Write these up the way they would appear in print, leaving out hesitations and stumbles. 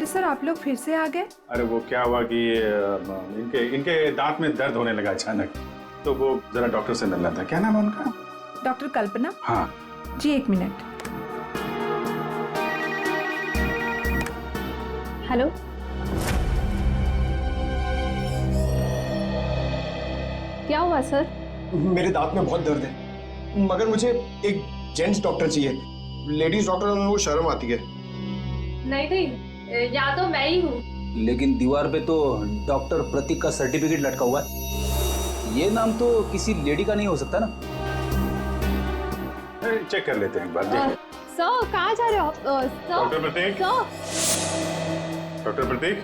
अरे सर, आप लोग फिर से आ गए? अरे वो क्या हुआ कि इनके दांत में दर्द होने लगा अचानक, तो वो जरा डॉक्टर से मिलना था। क्या नाम है उनका? डॉक्टर कल्पना? हाँ जी, एक मिनट। हेलो, क्या हुआ सर? मेरे दांत में बहुत दर्द है, मगर मुझे एक जेंट्स डॉक्टर चाहिए। लेडीज डॉक्टर में वो शर्म आती है। नहीं, या तो मैं ही हूँ। लेकिन दीवार पे तो डॉक्टर प्रतीक का सर्टिफिकेट लटका हुआ है। ये नाम तो किसी लेडी का नहीं हो सकता ना? चेक कर लेते हैं एक बार। सर, कहाँ जा रहे हो? डॉक्टर प्रतीक, डॉक्टर प्रतीक,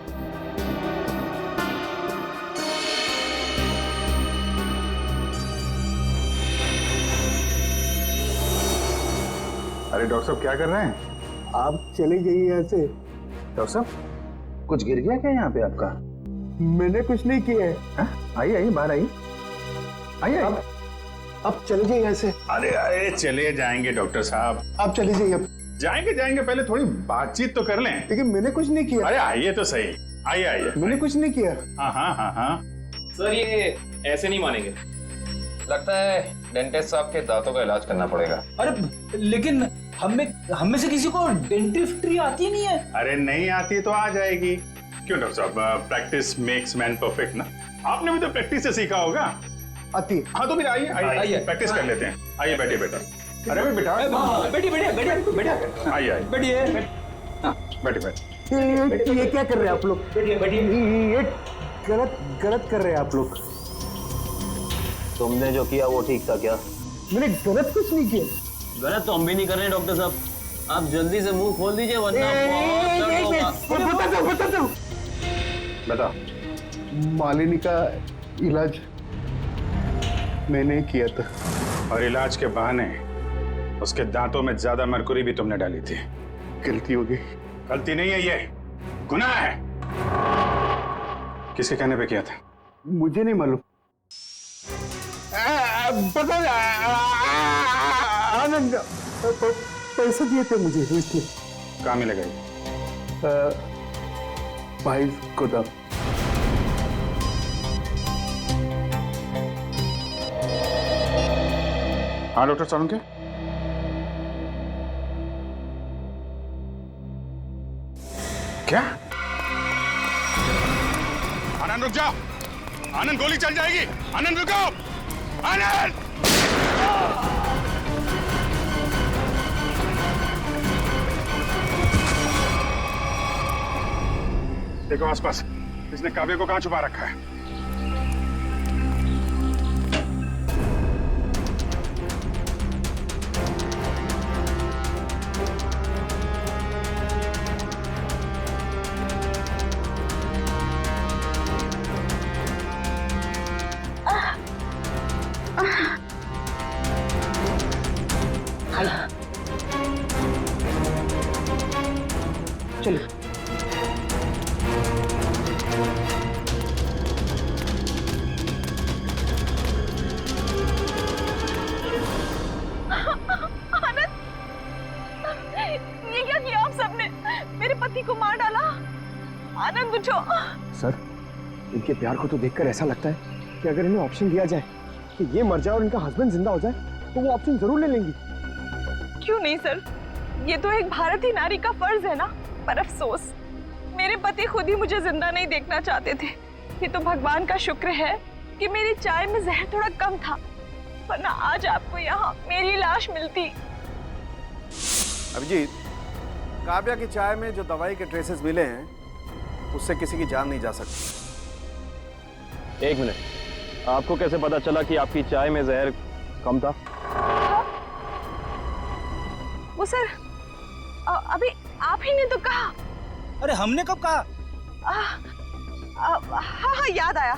अरे डॉक्टर साहब क्या कर रहे हैं? आप चले जाइए यहाँ से। डॉक्टर साहब, कुछ गिर गया क्या यहाँ पे आपका? मैंने कुछ नहीं किया है। आइए आइए, बाहर आइए, आइए। अब चले जाइए यहाँ से। अरे अरे चले जाएंगे डॉक्टर साहब, आप चले जाइए। अब जाएंगे, पहले थोड़ी बातचीत तो कर लें। लेकिन मैंने कुछ नहीं किया। अरे आइए तो सही, आइए। मैंने कुछ नहीं किया। हाँ। सर ये ऐसे नहीं मानेंगे, लगता है डेंटिस्ट साहब के दांतों का इलाज करना पड़ेगा। अरे लेकिन हम में से किसी को डेंटिस्ट्री आती नहीं है। अरे नहीं आती तो आ जाएगी। क्यों डॉक्टर साहब, प्रैक्टिस मेक्स मैन परफेक्ट ना। आपने भी तो प्रैक्टिस से सीखा होगा। आती है। हाँ तो फिर आइए प्रैक्टिस कर लेते हैं। आइए बैठिए बेटा। अरे भाई बेटा, बैठिए। आइए बैठिए। बैठिए। ये क्या कर रहे हैं आप लोग? ये गलत कर रहे हैं आप लोग। तुमने जो किया वो ठीक था क्या? मैंने गलत कुछ नहीं किया। गलत तो हम भी नहीं कर रहे हैं डॉक्टर साहब। आप जल्दी से मुंह खोल दीजिए वरना बहुत दर्द होगा। बता दो। बता। मालिनी का इलाज मैंने किया था। और इलाज के बहाने उसके दांतों में ज्यादा मरकुरी भी तुमने डाली थी। गलती हो गई। गलती नहीं है, ये गुनाह है। किसके कहने पे किया था? मुझे नहीं मालूम। पता आनंद पैसे दिए थे मुझे, इसलिए। कहाँ मिलेगा ये? भाई को था। हाँ डॉक्टर साहब के क्या? आनंद रुक जाओ। आनंद गोली चल जाएगी। आनंद रुको। आनंद! देखो आसपास, इसने काव्य को कहां छुपा रखा है? चलो। ये क्या किया आप सबने? मेरे पति को मार डाला। आनंद उठो। सर, इनके प्यार को तो देखकर ऐसा लगता है कि अगर इन्हें ऑप्शन दिया जाए कि ये मर जाए और इनका हस्बैंड जिंदा हो जाए तो वो ऑप्शन जरूर ले लेंगी। क्यों नहीं सर, ये तो एक भारतीय नारी का फर्ज है ना। पर अफसोस, मेरे पति खुद ही मुझे जिंदा नहीं देखना चाहते थे। ये तो भगवान का शुक्र है कि मेरी चाय में जहर थोड़ा कम था, वरना आज आपको यहाँ मेरी लाश मिलती। अभिजीत, काव्या की चाय में जो दवाई के ट्रेसेस मिले हैं उससे किसी की जान नहीं जा सकती। एक मिनट, आपको कैसे पता चला कि आपकी चाय में जहर कम था? वो सर, अभी आप ही ने तो कहा। अरे हमने कब कहा? हाँ याद आया,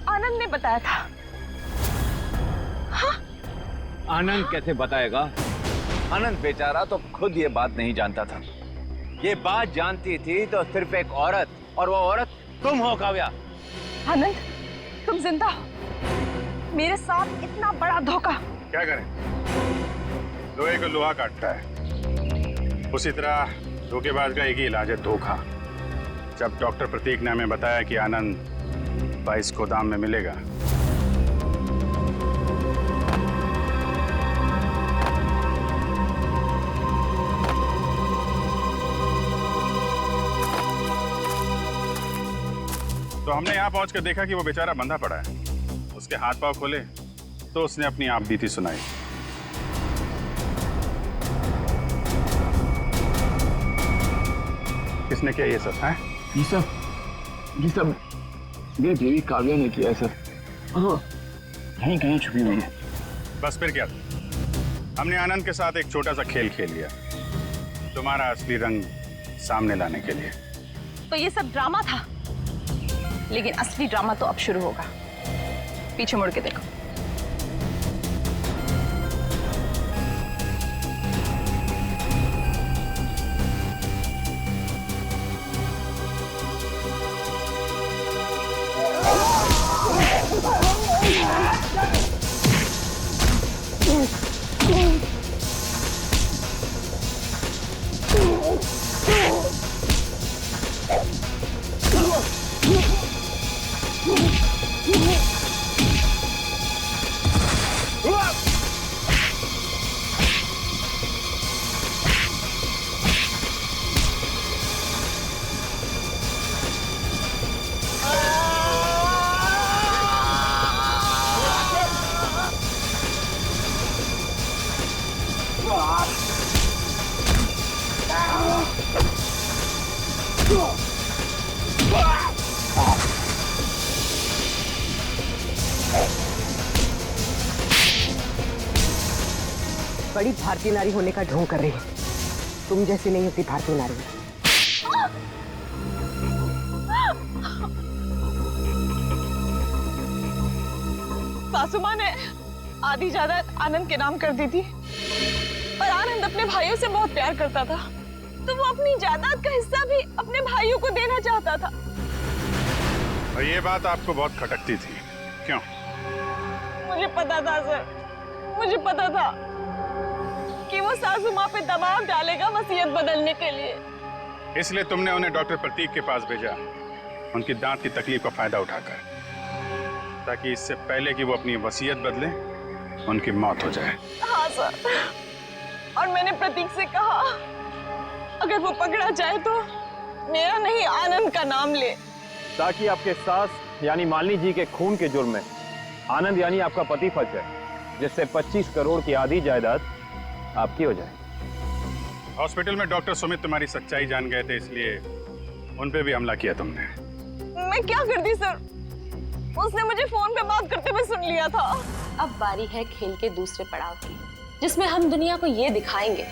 आनंद ने बताया था। हाँ? आनंद कैसे बताएगा? आनंद बेचारा तो खुद ये बात नहीं जानता था। ये बात जानती थी तो सिर्फ एक औरत, और वो औरत तुम हो काव्या। आनंद, तुम जिंदा हो। मेरे साथ इतना बड़ा धोखा। क्या करें, लोहे को लोहा काटता है, उसी तरह धोखेबाज का एक ही इलाज है, धोखा। जब डॉक्टर प्रतीक ने हमें बताया कि आनंद 22 गोदाम में मिलेगा, तो हमने यहाँ पहुंच कर देखा कि वो बेचारा बंधा पड़ा है। उसके हाथ पांव खोले तो उसने अपनी आप बीती सुनाई। किसने किया ये सब है? ये सब मेरी देवी काव्या ने किया है सर। हाँ, कहीं कहीं छुपी हुई है। बस फिर क्या? हमने आनंद के साथ एक छोटा सा खेल खेल लिया, तुम्हारा असली रंग सामने लाने के लिए। तो ये सब ड्रामा था, लेकिन असली ड्रामा तो अब शुरू होगा। पीछे मुड़ के देखो। बड़ी भारतीय नारी होने का ढोंग कर रही है। तुम जैसी नहीं होती भारतीय नारी। सासू माँ ने आधी जायदाद आनंद के नाम कर दी थी, और आनंद अपने भाइयों से बहुत प्यार करता था, तो वो अपनी जायदाद का हिस्सा भी अपने भाइयों को देना चाहता था। और ये बात आपको बहुत खटकती थी, क्यों? मुझे पता था सर, मुझे पता था कि वो सासू माँ पे दबाव डालेगा वसीयत बदलने के लिए। इसलिए तुमने उन्हें डॉक्टर प्रतीक के पास भेजा, उनकी दांत की तकलीफ का फायदा उठाकर, ताकि इससे पहले कि वो अपनी वसीयत बदले उनकी मौत हो जाए। हाँ सर, और मैंने प्रतीक से कहा अगर वो पकड़ा जाए तो मेरा नहीं आनंद का नाम ले, ताकि आपके सास यानी मालिनी जी के खून के जुर्म में आनंद यानी आपका पति फंस जाए, जिससे 25 करोड़ की आधी जायदाद आपकी हो जाए। हॉस्पिटल में डॉक्टर सुमित तुम्हारी सच्चाई जान गए थे, इसलिए उन पे भी हमला किया तुमने। मैं क्या करती सर, उसने मुझे फोन पे बात करते हुए सुन लिया था। अब बारी है खेल के दूसरे पड़ाव की, जिसमें हम दुनिया को ये दिखाएंगे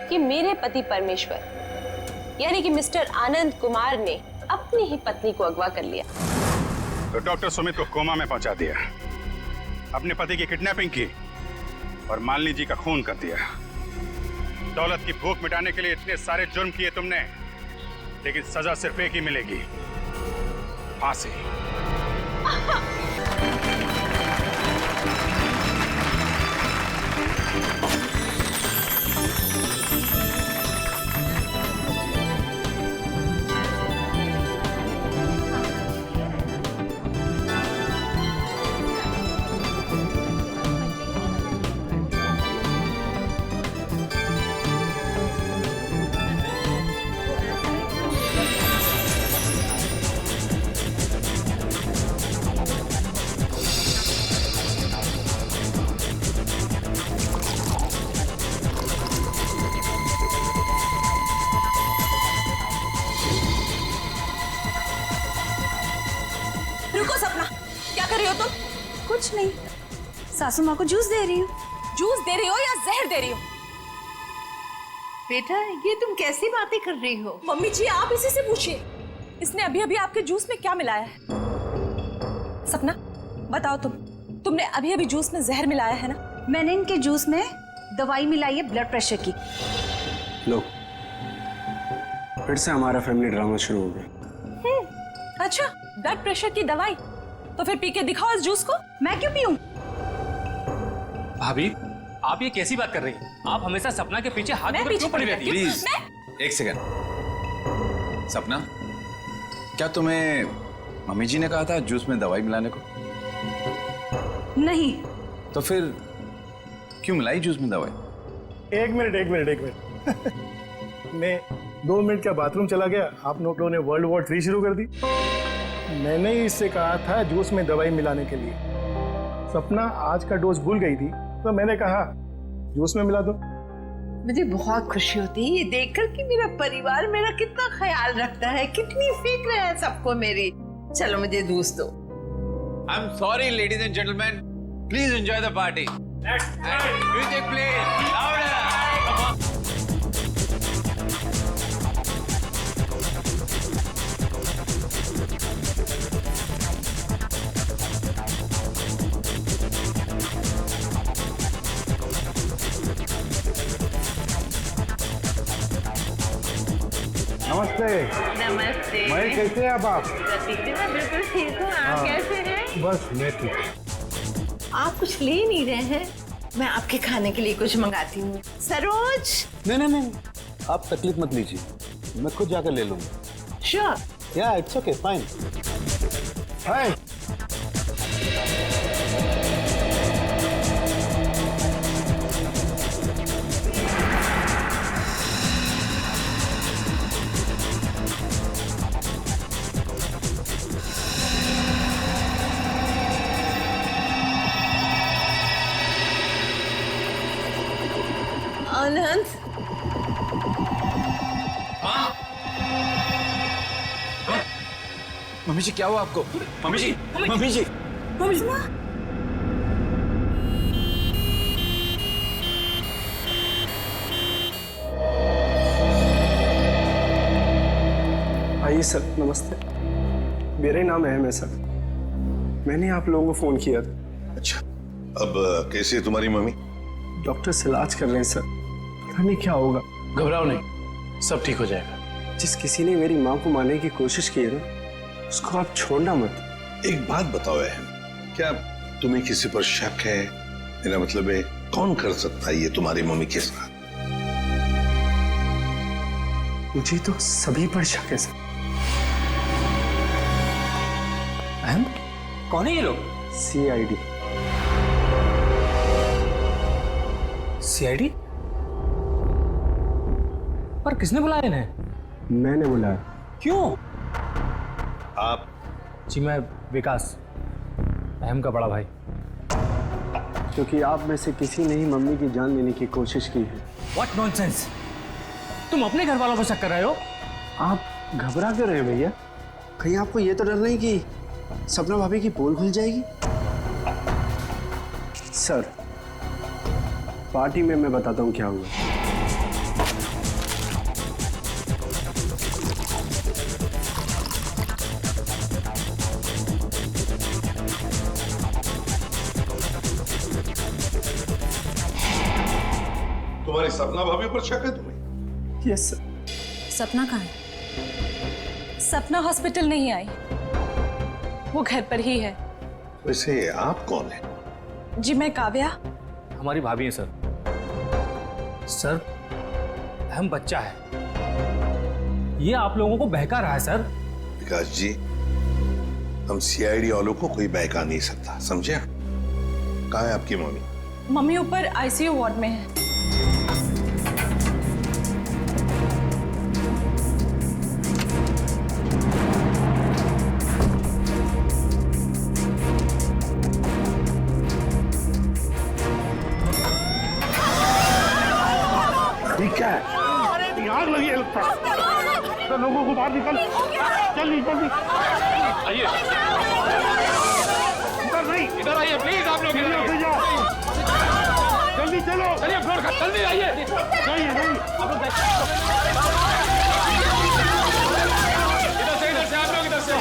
कि मेरे पति परमेश्वर यानी कि मिस्टर आनंद कुमार ने अपनी ही पत्नी को अगवा कर लिया। तो डॉक्टर सुमित को कोमा में पहुंचा दिया, अपने पति की किडनैपिंग की और मालिनी जी का खून कर दिया। दौलत की भूख मिटाने के लिए इतने सारे जुर्म किए तुमने, लेकिन सजा सिर्फ एक ही मिलेगी, फांसी। रुको सपना, क्या कर रही हो तुम? कुछ नहीं, सासू माँ को जूस दे रही हूँ। जूस दे रही हो या जहर दे रही हो? बेटा ये तुम कैसी बातें कर रही हो? मम्मी जी आप इसी से पूछिए, इसने अभी अभी आपके जूस में क्या मिलाया है? सपना बताओ, तुमने अभी अभी जूस में जहर मिलाया है ना? मैंने इनके जूस में दवाई मिलाई है ब्लड प्रेशर की। लो, फिर से हमारा फैमिली ड्रामा शुरू हो गया। अच्छा, ब्लड प्रेशर की दवाई, तो फिर पी के दिखाओ इस जूस को। मैं क्यों पीऊं? भाभी, आप ये कैसी बात कर रही हैं? आप हमेशा सपना के पीछे हाथ मैं पकड़ पीछे क्यों पड़ी पड़ी रहती हैं? रहती हूँ? एक सेकंड। सपना, क्या तुम्हें मम्मी जी ने कहा था जूस में दवाई मिलाने को? नहीं। तो फिर क्यों मिलाई जूस में दवाई? एक मिनट मैं 2 मिनट का बाथरूम चला गया, आप लोगों ने वर्ल्ड वॉर 3 शुरू कर दी। मैंने ही इससे कहा था जूस में दवाई मिलाने के लिए। सपना आज का डोज भूल गई थी, तो मैंने कहा जूस में मिला दो। मुझे बहुत खुशी होती है ये देखकर कि मेरा परिवार मेरा कितना ख्याल रखता है, कितनी फिक्र है सबको मेरी। चलो मुझे जूस दो। I am sorry ladies and gentleman, please enjoy the party. Music please, louder. नमस्ते। नमस्ते। महेश, कैसे हैं आप? प्रतीक जी मैं बिल्कुल ठीक हूँ, आप कैसे हैं? बस मैं ठीक। आप कुछ ले नहीं रहे हैं? मैं आपके खाने के लिए कुछ मंगाती हूँ। सरोज। नहीं, आप तकलीफ मत लीजिए, मैं खुद जाकर ले लूंगा। Sure. Yeah it's okay, fine. Hi. Anand. Mummy ji क्या हुआ आपको? Mummy ji, mummy ji. आइए सर, नमस्ते। मेरा ही नाम अहम है सर, मैंने आप लोगों को फोन किया था। अच्छा, अब कैसी है तुम्हारी मम्मी? डॉक्टर से इलाज कर रहे हैं सर, पता नहीं क्या होगा। घबराओ नहीं, सब ठीक हो जाएगा। जिस किसी ने मेरी माँ को मारने की कोशिश की है ना, उसको आप छोड़ना मत। एक बात बताओ अहम, क्या तुम्हें किसी पर शक है? मेरा मतलब है कौन कर सकता है ये तुम्हारी मम्मी के साथ? मुझे तो सभी पर शक है सर। अहम, कौन है ये लोग? CID। CID? पर किसने बुलाया इन्हें? मैंने बुलाया। क्यों? आप? जी मैं विकास, अहम का बड़ा भाई। क्योंकि आप में से किसी ने ही मम्मी की जान लेने की कोशिश की है। What nonsense? तुम अपने घर वालों पर शक कर रहे हो? आप घबरा क्यों रहे हैं भैया? कहीं आपको ये तो डर नहीं कि सपना भाभी की पोल खुल जाएगी? सर, पार्टी में मैं बताता हूँ क्या हुआ। तुम्हारी सपना भाभी पर शक है तुम्हें? Yes sir. सपना कहाँ है? सपना हॉस्पिटल नहीं आई, वो घर पर ही है। वैसे आप कौन है? जी मैं काव्या। हमारी भाभी है सर। सर, अहम बच्चा है, ये आप लोगों को बहका रहा है सर। विकास जी, हम CID वालों को कोई बहका नहीं सकता, समझे? कहाँ है आपकी मम्मी? मम्मी ऊपर ICU वार्ड में है। ठीक है, आग लगी है लगता है। तो लोगों को बाहर निकल, जल्दी जल्दी आइए, इधर नहीं, इधर आइए प्लीज। आप लोग इधर आइए, जल्दी चलो। चलिए फ्लोर का, जल्दी आइए। नहीं नहीं, इधर से आप लोग इधर से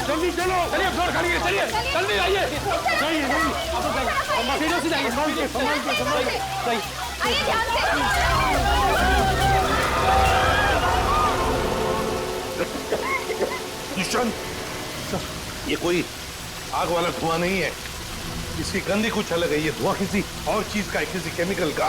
जल्दी चलो। चलिए फ्लोर खाली है, चलिए जल्दी आइए। नहीं नहीं, सीढ़ियों से जाइए, संभाल के संभाल के संभाल के। किशन, ये कोई आग वाला धुआं नहीं है, इसकी गंदी कुछ अलग है। ये धुआं किसी और चीज का है, किसी केमिकल का।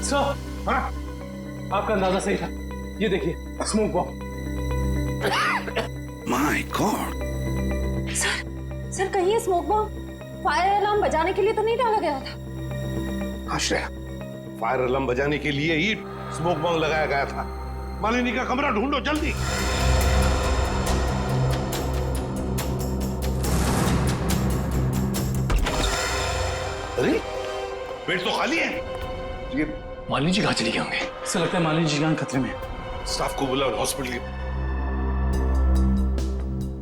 सर, हाँ? आपका अंदाजा सही था। ये देखिए, smoke bomb. My God. Sir कहीं ये स्मोक बॉम्ब फायर अलार्म बजाने के लिए तो नहीं डाला गया था? हाँ श्रेया, फायर अलार्म बजाने के लिए ही स्मोक बॉम्ब लगाया गया था। मालिनी का कमरा ढूंढो जल्दी। अरे बेड तो खाली है। ये मालिनी जी कहाँ चली गई होंगे? ऐसा लगता है मालिनी जी जान खतरे में है। स्टाफ को बुलाओ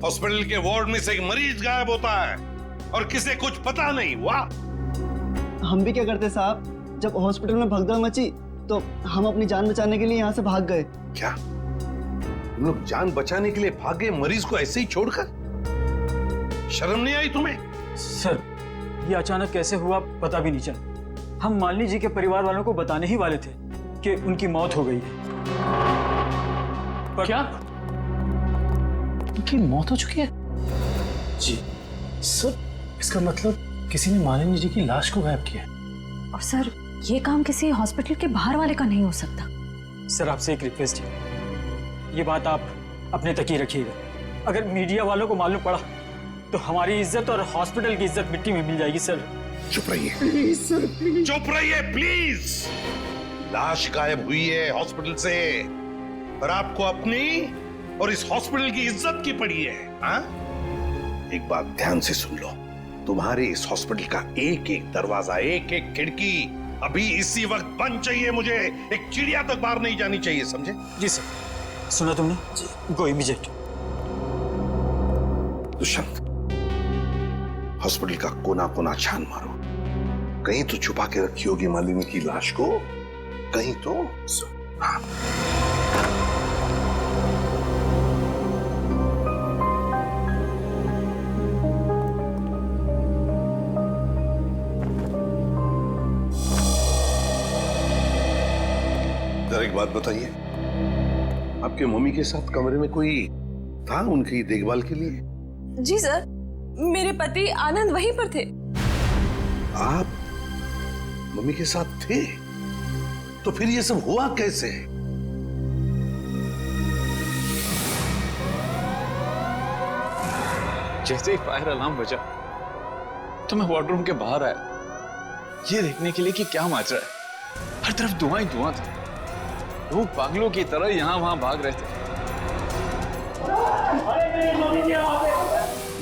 हॉस्पिटल के वार्ड में से एक मरीज गायब होता है और किसे कुछ पता नहीं। वाह। हम भी क्या करते साहब, जब हॉस्पिटल में भगदड़ मची तो हम अपनी जान बचाने के लिए यहाँ से भाग गए। क्या तुम लोग जान बचाने के लिए भागे, मरीज को ऐसे ही छोड़कर? शर्म नहीं आई तुम्हें? सर, ये अचानक कैसे हुआ पता भी नहीं चला। हम मालिनी जी के परिवार वालों को बताने ही वाले थे कि उनकी मौत हो गई है। पर क्या उनकी मौत हो चुकी है? जी सर, इसका मतलब किसी ने मालिनी जी की लाश को गायब किया है। और सर, ये काम किसी हॉस्पिटल के बाहर वाले का नहीं हो सकता। सर, आपसे एक रिक्वेस्ट है, ये बात आप अपने तक ही रखिएगा। अगर मीडिया वालों को मालूम पड़ा तो हमारी इज्जत और हॉस्पिटल की इज्जत मिट्टी में मिल जाएगी। सर चुप रहिए, चुप रहिए प्लीज। लाश गायब हुई है हॉस्पिटल से और आपको अपनी और इस हॉस्पिटल की इज्जत की पड़ी है। हाँ? एक बात ध्यान से सुन लो, तुम्हारे इस हॉस्पिटल का एक एक दरवाजा, एक एक खिड़की अभी इसी वक्त बंद चाहिए। मुझे एक चिड़िया तक बाहर नहीं जानी चाहिए, समझे? जी सर। सुना तुमने? गो इमीडिएट। दुष्यंत, हॉस्पिटल का कोना कोना छान मारो। कहीं तो छुपा के रखी होगी मालिनी की लाश को, कहीं तो। हाँ। एक बात बताइए, आपके मम्मी के साथ कमरे में कोई था उनकी देखभाल के लिए? जी सर, मेरे पति आनंद वहीं पर थे। आप मम्मी के साथ थे? तो फिर ये सब हुआ कैसे? जैसे ही फायर अलार्म बजा तो मैं वार्डरूम के बाहर आया, ये देखने के लिए कि क्या मच रहा है। हर तरफ धुआं ही धुआं था। लोग पागलों की तरह यहां वहां भाग रहे थे।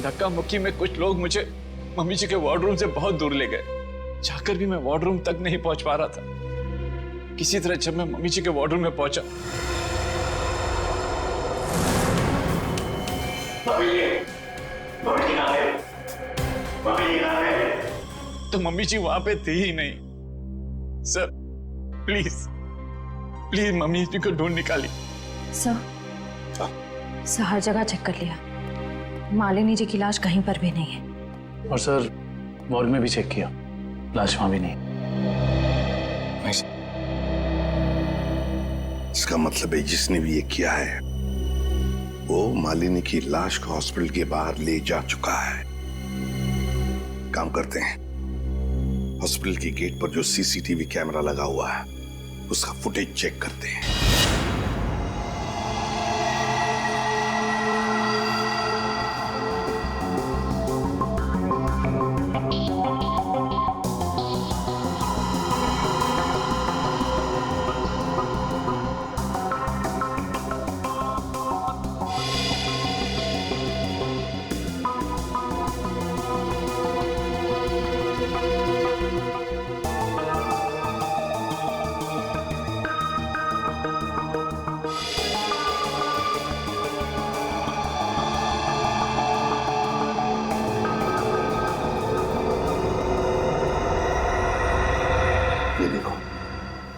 धक्का मुक्की में कुछ लोग मुझे मम्मी जी के वार्डरूम से बहुत दूर ले गए। जाकर भी मैं वार्डरूम तक नहीं पहुंच पा रहा था। किसी तरह जब मैं मम्मी जी के वार्डरूम में पहुंचा तो मम्मी जी वहां पे थी ही नहीं। सर प्लीज प्लीज मम्मी जी को ढूंढ निकाली। सर हर जगह चेक कर लिया, मालिनी जी की लाश कहीं पर भी नहीं है। और सर वार्ड में भी चेक किया, लाश वहां भी नहीं। इसका मतलब है जिसने भी ये किया है वो मालिनी की लाश को हॉस्पिटल के बाहर ले जा चुका है। काम करते हैं, हॉस्पिटल की गेट पर जो सीसीटीवी कैमरा लगा हुआ है उसका फुटेज चेक करते हैं।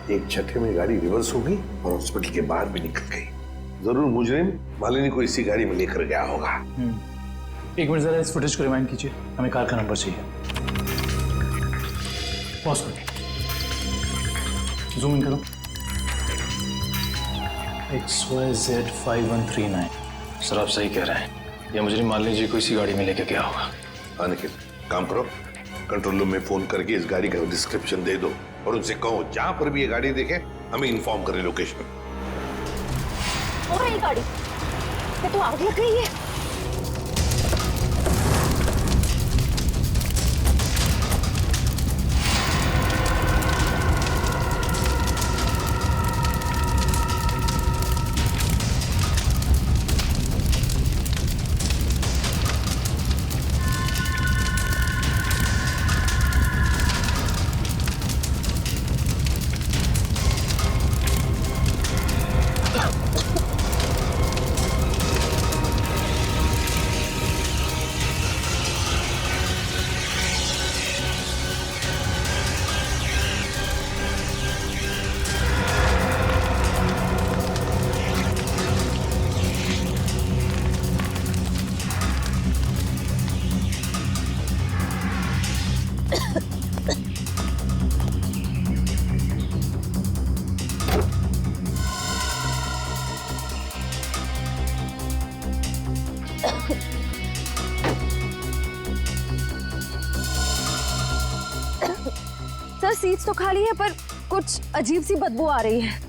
एक झटके में गाड़ी रिवर्स हो गई और हॉस्पिटल के बाहर भी निकल गई। जरूर मुजरिम मालिनी को इसी गाड़ी में लेकर गया होगा। एक मिनट जरा इस फुटेज को रिवाइंड कीजिए, हमें कार का नंबर चाहिए। पॉज करो, जूम इन करो। XYZ5139। सर आप सही कह रहे हैं, ये मुजरिम मालिनी जी को इसी गाड़ी में लेके गया होगा। निखिल काम करो, कंट्रोल रूम में फोन करके इस गाड़ी का डिस्क्रिप्शन दे दो और उनसे कहो जहां पर भी ये गाड़ी देखे हमें इन्फॉर्म करें लोकेशन। और ये गाड़ी ये तो आग लग गई है। सर सीट्स तो खाली है पर कुछ अजीब सी बदबू आ रही है।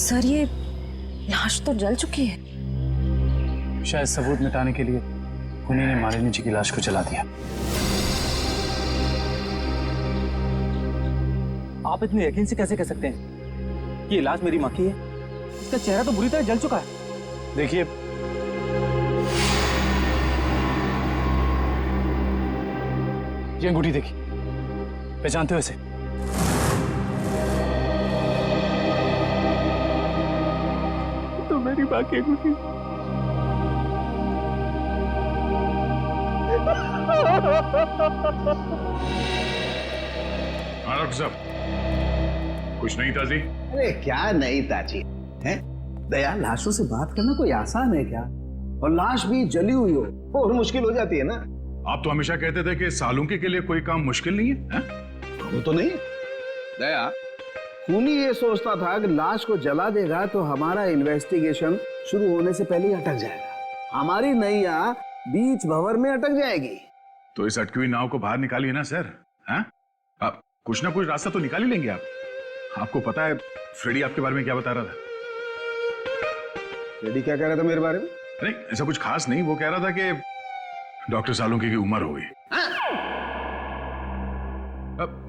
सर ये लाश तो जल चुकी है। शायद सबूत मिटाने के लिए उन्हीं ने मालिनी जी की लाश को जला दिया। आप इतने यकीन से कैसे कह सकते हैं कि ये लाश मेरी मां की है? इसका चेहरा तो बुरी तरह जल चुका है। देखिए, ये अंगूठी देखिए, पहचानते हो इसे? तो मेरी मां की अंगूठी। डॉक्टर साहब, कुछ नहीं ताजी? अरे क्या नहीं ताजी है? दया, लाशों से बात करना कोई आसान है क्या? और लाश भी जली हुई हो और मुश्किल हो जाती है ना। आप तो हमेशा कहते थे कि सालुंकी के लिए कोई काम मुश्किल नहीं है? वो तो नहीं दया, खूनी ये सोचता था कि लाश को जला देगा तो हमारा इन्वेस्टिगेशन शुरू होने से पहले ही अटक जाएगा। हमारी नैया बीच भंवर में अटक जाएगी। तो इस अटकी हुई नाव को बाहर निकालिए ना सर। हैं? आप कुछ ना कुछ रास्ता तो निकाल ही लेंगे आप। आपको पता है फ्रेडी आपके बारे में क्या बता रहा था? फ्रेडी क्या कह रहा था मेरे बारे में? नहीं, ऐसा कुछ खास नहीं। वो कह रहा था कि डॉक्टर सालुंकी की उम्र हो गई।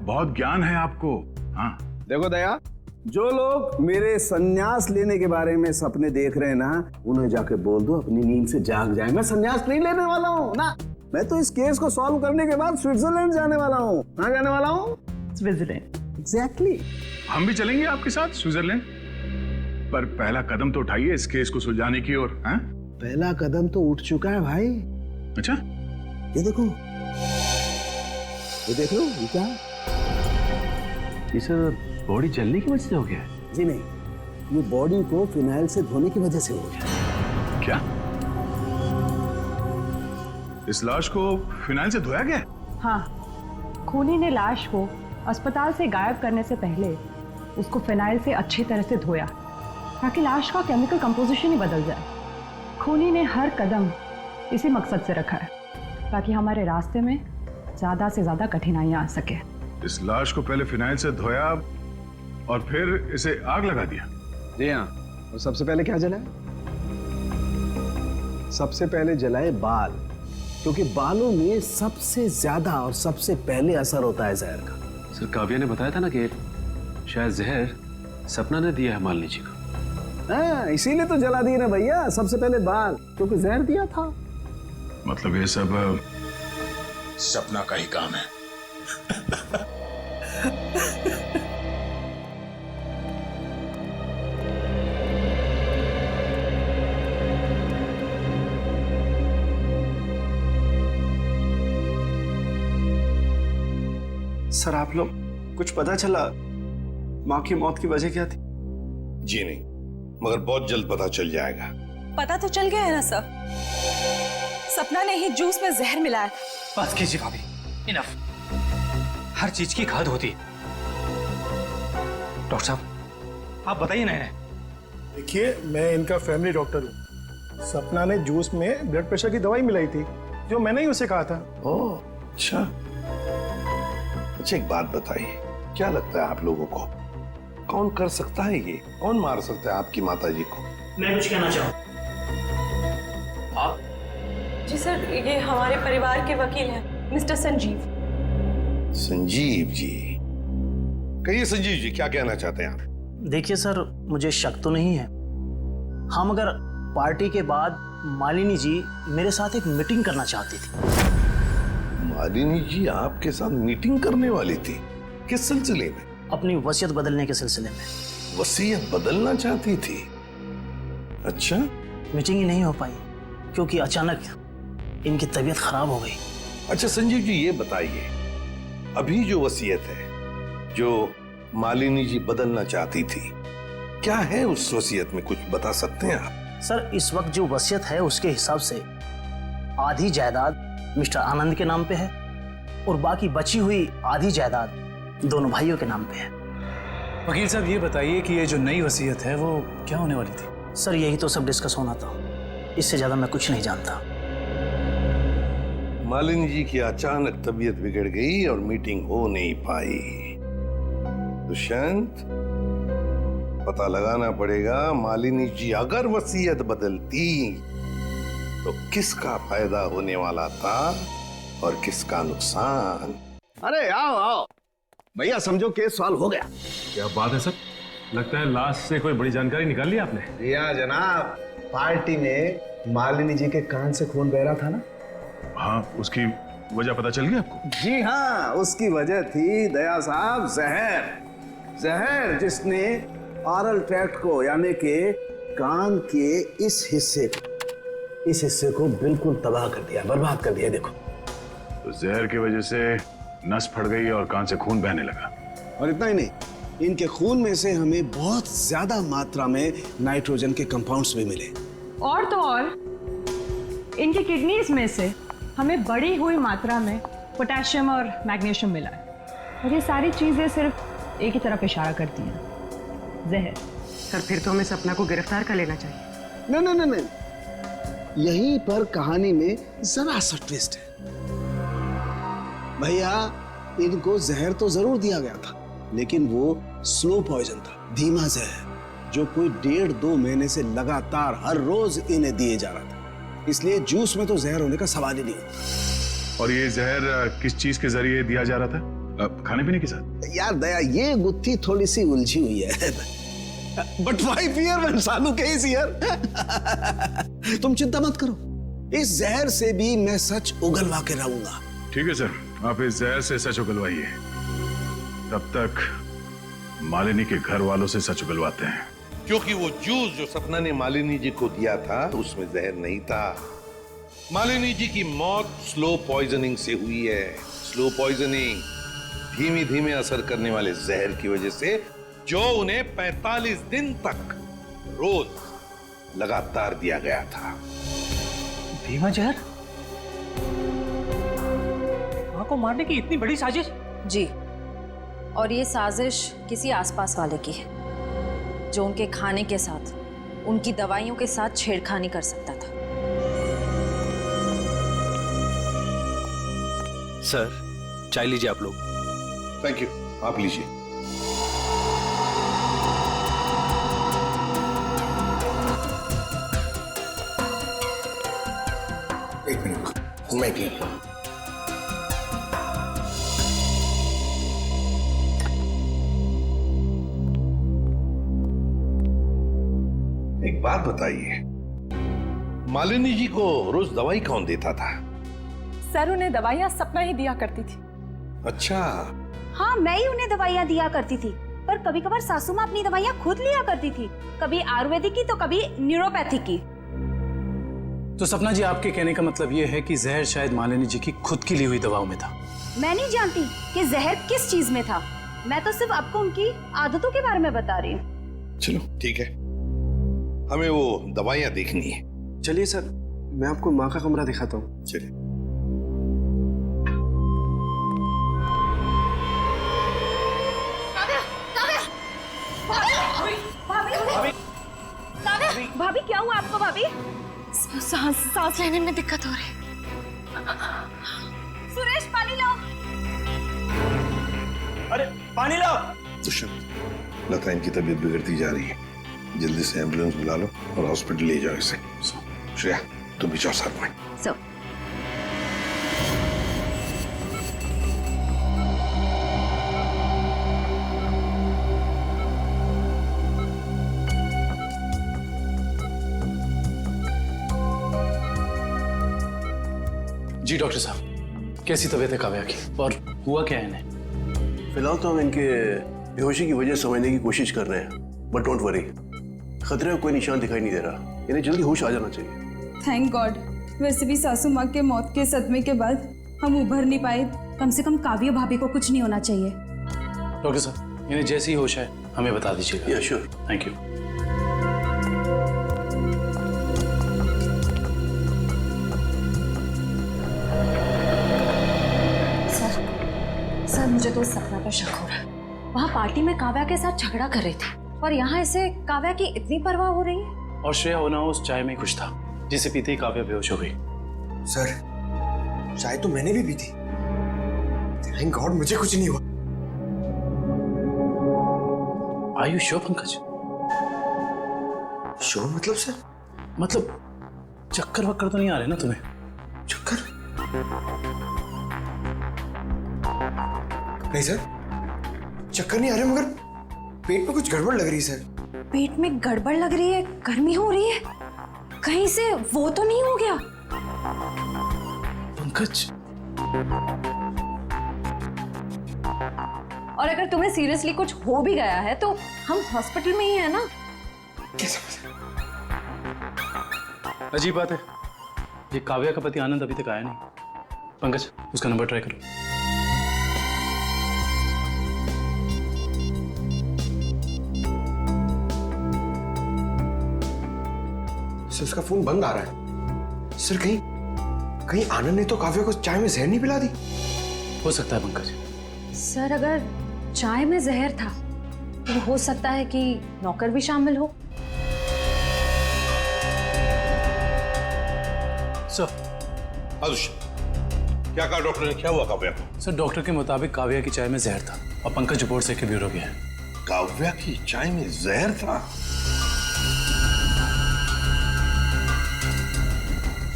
बहुत ज्ञान है आपको। हाँ देखो दया, जो लोग मेरे संन्यास लेने के बारे में सपने देख रहे हैं ना, उन्हें जाके बोल दो अपनी नींद से जाग जाए। मैं संन्यास नहीं लेने वाला हूँ ना। मैं तो इस केस को सॉल्व करने के बाद स्विट्जरलैंड जाने वाला हूँ। कहाँ जाने वाला हूँ? स्विट्जरलैंड। एग्जैक्टली। हम भी चलेंगे आपके साथ स्विट्जरलैंड, पर पहला कदम तो उठाइए इस केस को सुलझाने की ओर। पहला कदम तो उठ चुका है भाई। अच्छा, ये देखो, ये देख लो, ये क्या? ये सर बॉडी जलने की वजह से हो गया? जी नहीं, ये बॉडी को फिनाइल से धोने की वजह से हो गया। क्या? इस लाश को फिनाइल से धोया गया? हाँ, खूनी ने लाश को अस्पताल से गायब करने से पहले उसको फिनाइल से अच्छी तरह से धोया ताकि लाश का केमिकल कंपोजिशन ही बदल जाए। खूनी ने हर कदम इसी मकसद से रखा है ताकि हमारे रास्ते में ज्यादा से ज्यादा कठिनाइयां आ सके। इस लाश को पहले फिनाइल से धोया और फिर इसे आग लगा दिया? जी हाँ। और सबसे पहले क्या जलाए? सबसे पहले जलाए बाल, क्योंकि बालों में सबसे ज्यादा और सबसे पहले असर होता है जहर का। सर काव्या ने बताया था ना कि शायद जहर सपना ने दिया है मालिनी जी को। हाँ, इसीलिए तो जला दिए ना भैया, सबसे पहले बाल, क्योंकि जहर दिया था। मतलब ये सब सपना का ही काम है। सर आप लोग कुछ पता चला माँ की मौत की वजह क्या थी? जी नहीं, मगर बहुत जल्द पता चल जाएगा। पता तो चल गया है ना सर, सपना ने ही जूस में जहर मिलाया था। बस कीजिए भाभी, इनफ। हर चीज की खाद होती है। डॉक्टर साहब आप बताइए ना। देखिए, मैं इनका फैमिली डॉक्टर हूँ। सपना ने जूस में ब्लड प्रेशर की दवाई मिलाई थी, जो मैंने ही उसे कहा था। ओह अच्छा। अच्छा एक बात बताइए, क्या लगता है आप लोगों को कौन कर सकता है ये? कौन मार सकता है आपकी माताजी को? मैं कुछ कहना चाहूँ। आप? जी सर, ये हमारे परिवार के वकील हैं, मिस्टर संजीव। संजीव जी, कहिए संजीव जी, क्या कहना चाहते हैं आप? देखिए सर, मुझे शक तो नहीं है। हाँ, मगर पार्टी के बाद मालिनी जी मेरे साथ एक मीटिंग करना चाहती थी। मालिनी जी आपके साथ मीटिंग करने वाली थी? किस सिलसिले में? अपनी वसीयत बदलने के सिलसिले में। वसीयत बदलना चाहती थी? अच्छा। मीटिंग ही नहीं हो पाई क्योंकि अचानक इनकी तबीयत खराब हो गई। अच्छा संजीव जी, ये बताइए, अभी जो वसीयत है जो मालिनी जी बदलना चाहती थी, क्या है उस वसीयत में? कुछ बता सकते हैं आप? सर, इस वक्त जो वसीयत है उसके हिसाब से आधी जायदाद मिस्टर आनंद के नाम पे है और बाकी बची हुई आधी जायदाद दोनों भाइयों के नाम पे है। वकील साहब ये बताइए कि ये जो नई वसीयत है वो क्या होने वाली थी? सर, यही तो सब डिस्कस होना था, इससे ज्यादा मैं कुछ नहीं जानता। मालिनी जी की अचानक तबीयत बिगड़ गई और मीटिंग हो नहीं पाई। दुष्यंत, पता लगाना पड़ेगा मालिनी जी अगर वसीयत बदलती तो किसका फायदा होने वाला था और किसका नुकसान। अरे आओ आओ भैया, समझो केस सॉल्व हो गया। क्या बात है सर, लगता है लास्ट से कोई बड़ी जानकारी निकाल ली आपने। रिया जनाब, पार्टी में मालिनी जी के कान से खून बह रहा था ना? हाँ, उसकी वजह पता चल गई आपको? जी हाँ, उसकी वजह थी दया साहब जहर। जहर जिसने ऑरल ट्रैक्ट को यानी कि कान के इस हिस्से को बिल्कुल तबाह कर दिया, बर्बाद कर दिया। देखो, तो जहर की वजह से नस फट गई और कान से खून बहने लगा। और इतना ही नहीं, इनके खून में से हमें बहुत ज्यादा मात्रा में नाइट्रोजन के कंपाउंड्स भी मिले। और तो और इनकी किडनीज में से हमें बढ़ी हुई मात्रा में पोटेशियम और मैग्नीशियम मिला है। और ये सारी चीजें सिर्फ एक ही तरफ इशारा करती हैं, जहर। सर, फिर तो हमें सपना को गिरफ्तार कर लेना चाहिए। नहीं, यहीं पर कहानी में जरा सा ट्विस्ट है। भैया, इनको जहर तो जरूर दिया गया था, लेकिन वो स्लो पॉइजन था, धीमा जहर, जो कोई 1.5-2 महीने से लगातार हर रोज इन्हें दिए जा रहा था। इसलिए जूस में तो जहर होने का सवाल ही नहीं होता। और ये जहर किस चीज के जरिए दिया जा रहा था? खाने पीने के साथ? यार दया, ये गुत्थी थोड़ी सी उलझी हुई है। But why fear when Salu case here? तुम चिंता मत करो, इस जहर से भी मैं सच उगलवा के रहूंगा। ठीक है सर, आप इस जहर से सच उगलवाइए, तब तक मालिनी के घर वालों से सच उगलवाते हैं। क्योंकि वो जूस जो सपना ने मालिनी जी को दिया था उसमें जहर नहीं था। मालिनी जी की मौत स्लो पॉइजनिंग से हुई है। स्लो पॉइजनिंग, धीमी धीमे असर करने वाले जहर की वजह से, जो उन्हें 45 दिन तक रोज लगातार दिया गया था। धीमा जहर? मां को मारने की इतनी बड़ी साजिश? जी, और ये साजिश किसी आसपास वाले की है जो उनके खाने के साथ, उनकी दवाइयों के साथ छेड़खानी कर सकता था। सर, चाय लीजिए आप लोग। थैंक यू, आप लीजिए। एक मिनट, मैं पीऊंगा। एक बात बताइए, मालिनी जी को रोज दवाई कौन देता था? सर, उन्हें दवाइयां सपना ही दिया करती थी। अच्छा। हाँ, मैं ही उन्हें दवाइयाँ दिया करती थी, पर कभी कभार सासू माँ अपनी दवाइयाँ खुद लिया करती थी, कभी आयुर्वेदिक की तो कभी न्यूरोपैथिक की। तो सपना जी, आपके कहने का मतलब ये है कि जहर शायद मालिनी जी की खुद की ली हुई दवाओं में था? मैं नहीं जानती कि जहर किस चीज में था, मैं तो सिर्फ आपको उनकी आदतों के बारे में बता रही हूँ। चलो ठीक है, हमें वो दवाइयां देखनी है। चलिए सर, मैं आपको माँ का कमरा दिखाता हूँ। चलिए। भाभी क्या हुआ आपको? भाभी सांस लेने में दिक्कत हो रही है। सुरेश पानी लाओ। अरे पानी लाओ। दुष्यंत, लता इनकी तबीयत बिगड़ती जा रही है, जल्दी से एम्बुलेंस बुला लो और हॉस्पिटल ले जाओ इसे। श्रेया तुम भी जाओ साथ में। जी डॉक्टर साहब, कैसी तबीयत है काव्या की और हुआ क्या है इन्हें? फिलहाल तो हम इनके बेहोशी की वजह समझने की कोशिश कर रहे हैं, बट डोंट वरी, खतरे का कोई निशान दिखाई नहीं दे रहा। इन्हें जल्दी होश आ जाना चाहिए। Thank God. वैसे भी सासू माँ के मौत के सदमे के बाद हम उभर नहीं पाए। कम से कम काव्या भाभी को कुछ नहीं होना चाहिए। डॉक्टर साहब, इन्हें जैसे ही होश है हमें बता दीजिएगा। श्योर। Thank you. सर मुझे तो सपना पर शक हो रहा है। वहाँ पार्टी में काव्या के साथ झगड़ा कर रहे थे और यहाँ इसे काव्या की इतनी परवाह हो रही है। और श्रेया होना उस चाय में खुश था जिसे पीते ही काव्या बेहोश हो गई। सर चाय तो मैंने भी पी थी। थैंक गॉड मुझे कुछ नहीं हुआ। Are you sure Pankaj? Sure मतलब सर? मतलब चक्कर वक्कर तो नहीं आ रहे ना तुम्हें? चक्कर? नहीं सर, चक्कर नहीं आ रहे, मगर पेट में कुछ गड़बड़ लग रही है सर। पेट में गड़बड़ लग रही है, गर्मी हो रही है, कहीं से वो तो नहीं हो गया? पंकज, और अगर तुम्हें सीरियसली कुछ हो भी गया है तो हम हॉस्पिटल में ही है ना। अजीब बात है, ये काव्या का पति आनंद अभी तक आया नहीं। पंकज, उसका नंबर ट्राई करो। सर उसका फोन बंद आ रहा है। सर कहीं आनंद ने तो काव्या को चाय में जहर नहीं पिला दी? हो सकता है पंकज। सर अगर चाय में जहर था तो हो सकता है कि नौकर भी शामिल हो। सर क्या कहा डॉक्टर ने? क्या हुआ काव्या को? सर डॉक्टर के मुताबिक काव्या की चाय में जहर था और पंकज रिपोर्ट से ब्यूरो गया है। काव्या की चाय में जहर था?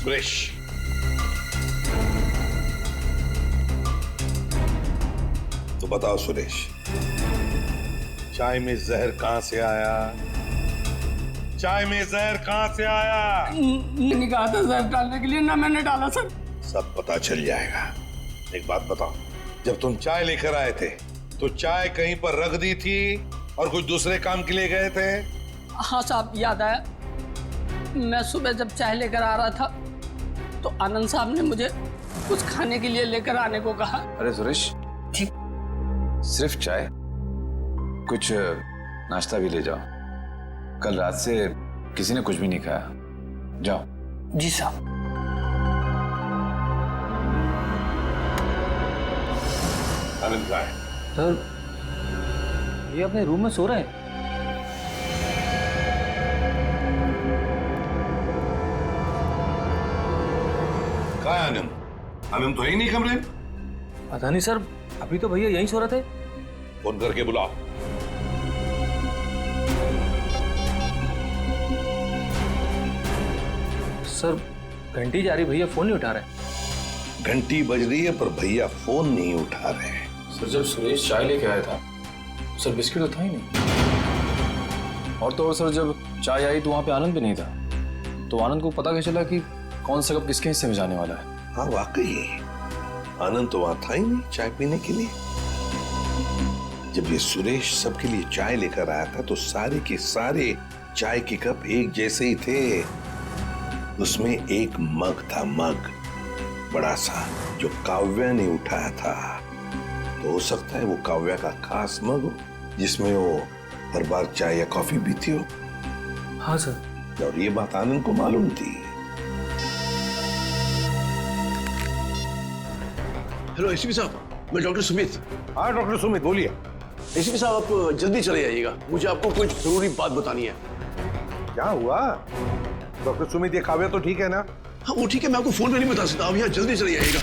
सुरेश, तो बताओ सुरेश, चाय में जहर कहां से आया? चाय में जहर कहां से आया? मैंने कहा था जहर डालने के लिए, ना मैंने डाला सर। सब पता चल जाएगा। एक बात बताओ, जब तुम चाय लेकर आए थे तो चाय कहीं पर रख दी थी और कुछ दूसरे काम के लिए गए थे? हाँ साहब, याद आया। मैं सुबह जब चाय लेकर आ रहा था तो आनंद साहब ने मुझे कुछ खाने के लिए लेकर आने को कहा। अरे सुरेश, सिर्फ चाय? कुछ नाश्ता भी ले जाओ, कल रात से किसी ने कुछ भी नहीं खाया। जाओ। जी साहब। आनंद कहाँ है? सर ये अपने रूम में सो रहे हैं। कहाँ है आनंद? आनंद तो है ही नहीं कमरे में। पता नहीं सर, अभी तो भैया यहीं सो रहे थे। फोन करके बुलाओ। सर घंटी जा रही, भैया फोन नहीं उठा रहे। घंटी बज रही है पर भैया फोन नहीं उठा रहे हैं। सर जब सुरेश चाय लेके आया था सर बिस्किट तो था ही नहीं। और तो और सर जब चाय आई तो वहां पे आनंद भी नहीं था, तो आनंद को पता कैसे चला कि कौन सा कप किसके हिस्से में जाने वाला है? हाँ वाकई आनंद तो वहां था ही नहीं चाय पीने के लिए। जब ये सुरेश सबके लिए चाय लेकर आया था तो सारे के सारे चाय के कप एक जैसे ही थे। उसमें एक मग था, मग बड़ा सा, जो काव्या ने उठाया था। हो सकता है वो काव्या का खास मग हो जिसमें वो हर बार चाय या कॉफी पीती हो। हाँ सर। और ये बात आनंद को मालूम थी। हेलो एसीपी साहब, मैं डॉक्टर सुमित। हाँ डॉक्टर सुमित, बोलिए। एसीपी साहब, आप जल्दी चले जाइएगा, मुझे आपको कुछ जरूरी बात बतानी है। क्या हुआ डॉक्टर सुमित? ये काव्या तो ठीक है ना? हाँ वो ठीक है, मैं आपको फोन पे नहीं बता सकता, आप यहाँ जल्दी चले जाइएगा।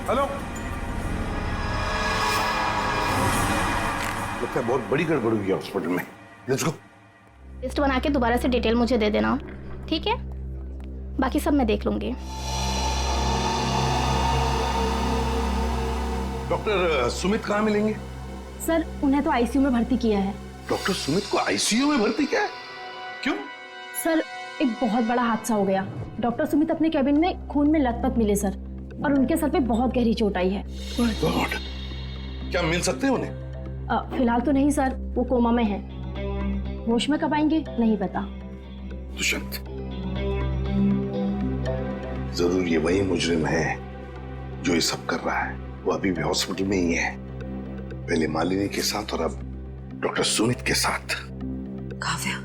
हेलो, लगता है बहुत बड़ी गड़बड़ हुई है हॉस्पिटल में। Let's go. लिस्ट बना के दोबारा से डिटेल मुझे दे देना, ठीक है? बाकी सब मैं देख लूंगी। डॉक्टर सुमित कहाँ मिलेंगे? सर उन्हें तो आईसीयू में भर्ती किया है। डॉक्टर सुमित को आईसीयू में भर्ती किया है? क्यों? सर एक बहुत बड़ा हादसा हो गया। डॉक्टर सुमित अपने कैबिन में खून में लथपथ मिले सर, और उनके सर पे बहुत गहरी चोट आई है। My God! क्या मिल सकते हैं उन्हें? फिलहाल तो नहीं सर, वो कोमा में है। होश में कब आएंगे नहीं पता। दुष्यंत, जरूर ये वही मुजरिम है जो ये सब कर रहा है। वो अभी भी हॉस्पिटल में ही है, पहले मालिनी के साथ और अब डॉक्टर सुमित के साथ। काव्या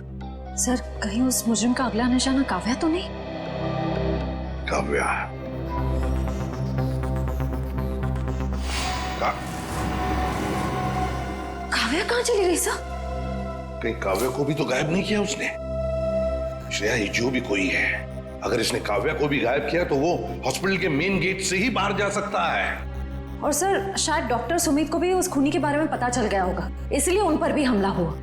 सर, कहीं उस मुजरिम का अगला निशाना काव्या तो नहीं? काव्या काव्या कहाँ चली गई सर? कहीं काव्या को भी तो गायब नहीं किया उसने? श्रेया, ये जो भी कोई है, अगर इसने काव्या को भी गायब किया तो वो हॉस्पिटल के मेन गेट से ही बाहर जा सकता है। और सर शायद डॉक्टर सुमित को भी उस खूनी के बारे में पता चल गया होगा, इसलिए उन पर भी हमला हुआ।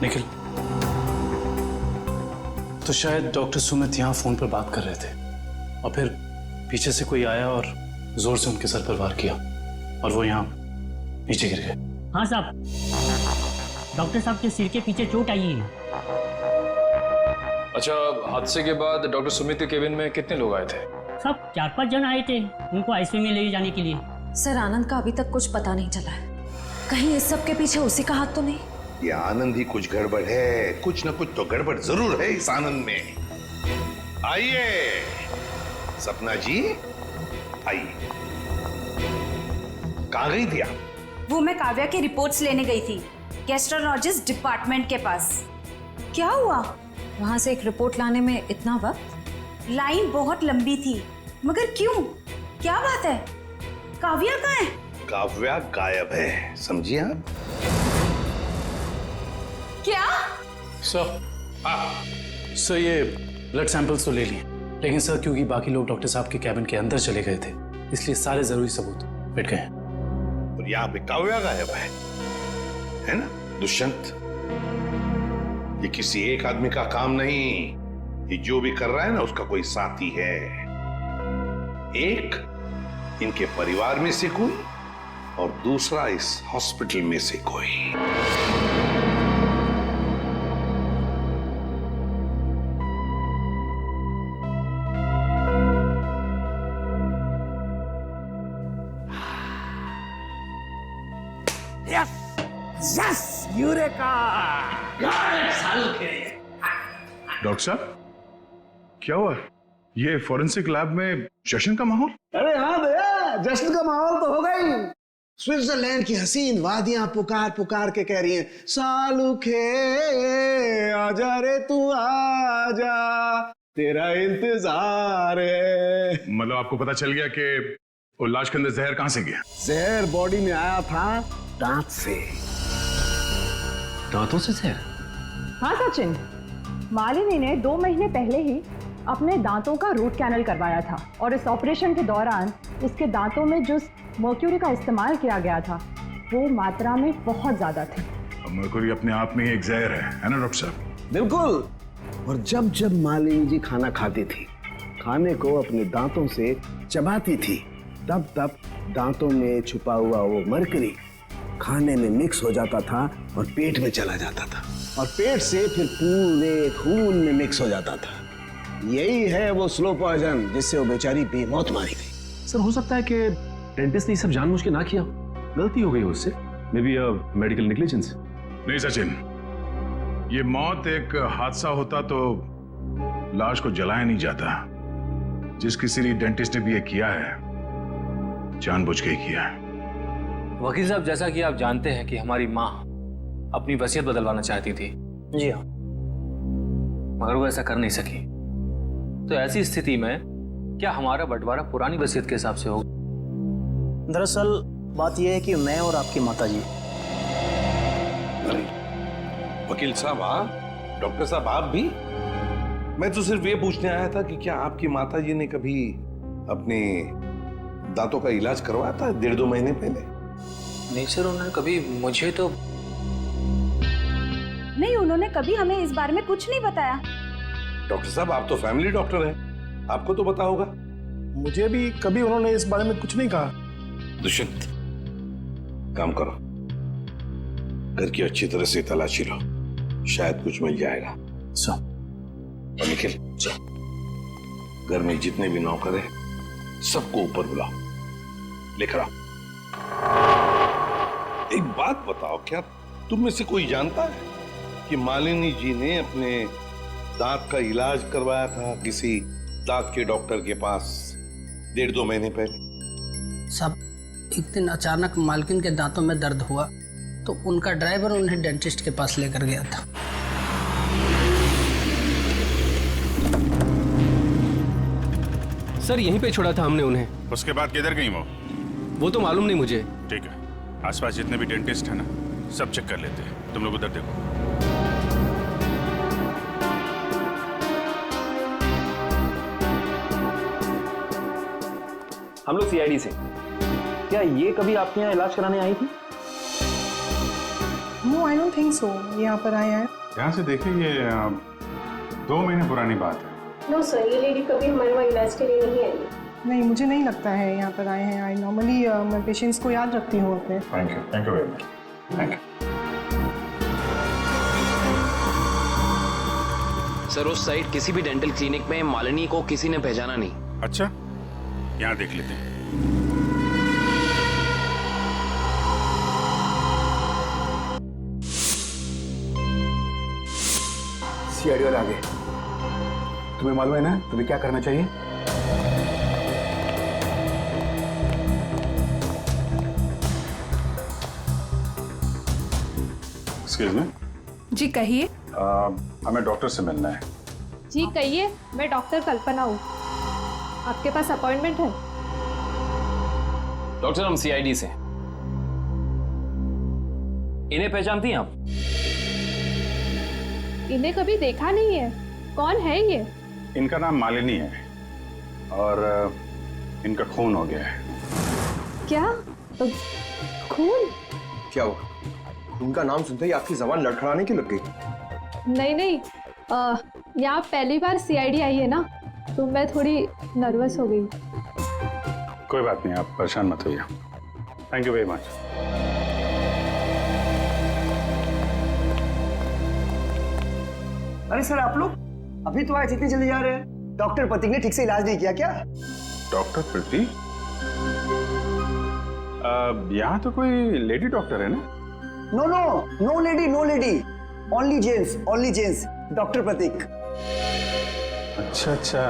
निखिल, तो शायद डॉक्टर सुमित यहाँ फोन पर बात कर रहे थे और फिर पीछे से कोई आया और जोर से उनके सर पर वार किया और वो यहाँ नीचे गिर गए। हाँ साहब, डॉक्टर साहब के सिर के पीछे चोट आई है। अच्छा, हादसे के बाद डॉक्टर सुमित के केबिन में कितने लोग आए थे? सब 4-5 जन आए थे उनको आईसीयू में ले जाने के लिए। सर आनंद का अभी तक कुछ पता नहीं चला है, कहीं इस सब के पीछे उसी का हाथ तो नहीं? ये आनंद ही कुछ गड़बड़ है, कुछ न कुछ तो गड़बड़ जरूर है इस आनंद में। आइए सपना जी, आइए। कहाँ गई थी आप? वो मैं काव्या की रिपोर्ट्स लेने गई थी गैस्ट्रोलॉजिस्ट डिपार्टमेंट के पास। क्या हुआ? वहां से एक रिपोर्ट लाने में इतना वक्त? लाइन बहुत लंबी थी, मगर क्यों? क्या बात है? काव्या कहाँ है? काव्या गायब है, समझिए आप? क्या? सर ये ब्लड सैंपल्स तो ले लिए, लेकिन सर क्योंकि बाकी लोग डॉक्टर साहब के कैबिन के अंदर चले गए थे, इसलिए सारे जरूरी सबूत मिट गए हैं। और यहाँ पे काव्या गायब है ना दुष्यंत? ये किसी एक आदमी का काम नहीं, ये जो भी कर रहा है ना उसका कोई साथी है। एक इनके परिवार में से कोई और दूसरा इस हॉस्पिटल में से कोई। Yes, eureka! डॉक्टर साहब, क्या हुआ? ये फॉरेंसिक लैब में जश्न का माहौल? अरे हाँ भैया, जश्न का माहौल तो होगा ही। स्विट्जरलैंड की हसीन वादियां पुकार पुकार के कह रही हैं, सालुखे आजा रे तू आजा, तेरा इंतजार है। मतलब आपको पता चल गया कि वो लाश के अंदर जहर कहां से गया? जहर बॉडी में आया था दांत से। दांतों से जहर? हाँ सचिन, मालिनी ने 2 महीने पहले ही अपने दांतों का रूट कैनल करवाया था और इस ऑपरेशन के दौरान उसके दांतों में जो मर्क्यूरी का इस्तेमाल किया गया था वो मात्रा में बहुत ज्यादा थी। मर्क्यूरी अपने आप में ही एक जहर है ना डॉक्टर साहब? बिल्कुल। और जब जब मालिनी जी खाना खाती थी, खाने को अपने दांतों से चबाती थी, तब तब दांतों में छुपा हुआ वो मर्क्यूरी खाने में मिक्स हो जाता था और पेट में चला जाता था और पेट से फिर पूरे खून में मिक्स हो जाता था। यही है वो स्लो पॉइजन जिससे वो बेचारी बेमौत मारी गई। सर हो सकता है कि डेंटिस्ट ने ये सब जानबूझ के ना किया, गलती हो गई उससे, मे बी मेडिकल नेग्लिजेंस। नहीं सचिन, ये मौत एक हादसा होता तो लाश को जलाया नहीं जाता। जिस किसी डेंटिस्ट ने भी ये किया है जानबूझ के ही किया है। वकील साहब, जैसा कि आप जानते हैं कि हमारी माँ अपनी वसीयत बदलवाना चाहती थी। जी हाँ। मगर वो ऐसा कर नहीं सकी। तो ऐसी स्थिति में क्या हमारा बंटवारा पुरानी वसीयत के हिसाब से होगा? दरअसल बात यह है कि मैं और आपकी माताजी। अरे वकील साहब आप, डॉक्टर साहब आप भी? मैं तो सिर्फ ये पूछने आया था कि क्या आपकी माताजी ने कभी अपने दांतों का इलाज करवाया था 1.5-2 महीने पहले? नहीं सर, उन्होंने कभी मुझे तो नहीं, उन्होंने कभी हमें इस बारे में कुछ नहीं बताया। डॉक्टर साहब आप तो फैमिली डॉक्टर हैं, आपको तो पता होगा। मुझे भी कभी उन्होंने इस बारे में कुछ नहीं कहा। दुष्यंत, काम करो, घर की अच्छी तरह से तलाशी लो, शायद कुछ मिल जाएगा। और निखिल, घर में जितने भी नौकर हैं सबको ऊपर बुलाओ, लेकर आओ। एक बात बताओ, क्या तुम में से कोई जानता है कि मालिनी जी ने अपने दांत का इलाज करवाया था किसी दांत के डॉक्टर के पास 1.5-2 महीने पहले? सब एक दिन अचानक मालकिन के दांतों में दर्द हुआ तो उनका ड्राइवर उन्हें डेंटिस्ट के पास लेकर गया था। सर यहीं पे छोड़ा था हमने उन्हें। उसके बाद किधर गई वो तो मालूम नहीं मुझे। ठीक है, आसपास जितने भी डेंटिस्ट है ना सब चेक कर लेते हैं। तुम लोग उधर देखो। हम लोग सीआईडी से। क्या ये कभी आपके यहाँ इलाज कराने आई थी? No, I don't think so. यहाँ पर आए हैं। ध्यान से देखिए, ये 2 महीने पुरानी बात है। नो सर, ये लेडी कभी हमारे वहाँ इलाज के लिए नहीं आई। नहीं, मुझे नहीं लगता है यहाँ पर आए हैं। आई नॉर्मली मैं पेशेंट्स को याद रखती हूँ अपने। Thank you very much. Thank you sir. उस साइड किसी भी डेंटल क्लिनिक में मालिनी को किसी ने पहचाना नहीं। अच्छा, यहाँ देख लेते हैं। सीआईडी वाले आ गए। तुम्हें मालूम है ना तुम्हें क्या करना चाहिए? Excuse me. जी कहिए। हमें डॉक्टर से मिलना है। जी कहिए, मैं डॉक्टर कल्पना हूँ। आपके पास अपॉइंटमेंट है? डॉक्टर, हम सीआईडी से। इन्हें पहचानती हैं आप? इन्हें कभी देखा नहीं है। कौन है ये? इनका नाम मालिनी है और इनका खून हो गया है। क्या? खून? क्या हुआ? खून का नाम सुनते ही आपकी जबान लड़खड़ाने की लग गई? नहीं, यहाँ पहली बार सीआईडी आई है ना, तो मैं थोड़ी नर्वस हो गई। कोई बात नहीं, आप परेशान मत होइए। Thank you very much. अरे सर, आप लोग अभी तो आए, इतनी जल्दी जा रहे हैं? डॉक्टर प्रतीक ने ठीक से इलाज नहीं किया क्या? डॉक्टर प्रतीक? यहाँ तो कोई लेडी डॉक्टर है ना? No no, no lady, no lady, only gents, only gents. Doctor Prateek. अच्छा अच्छा।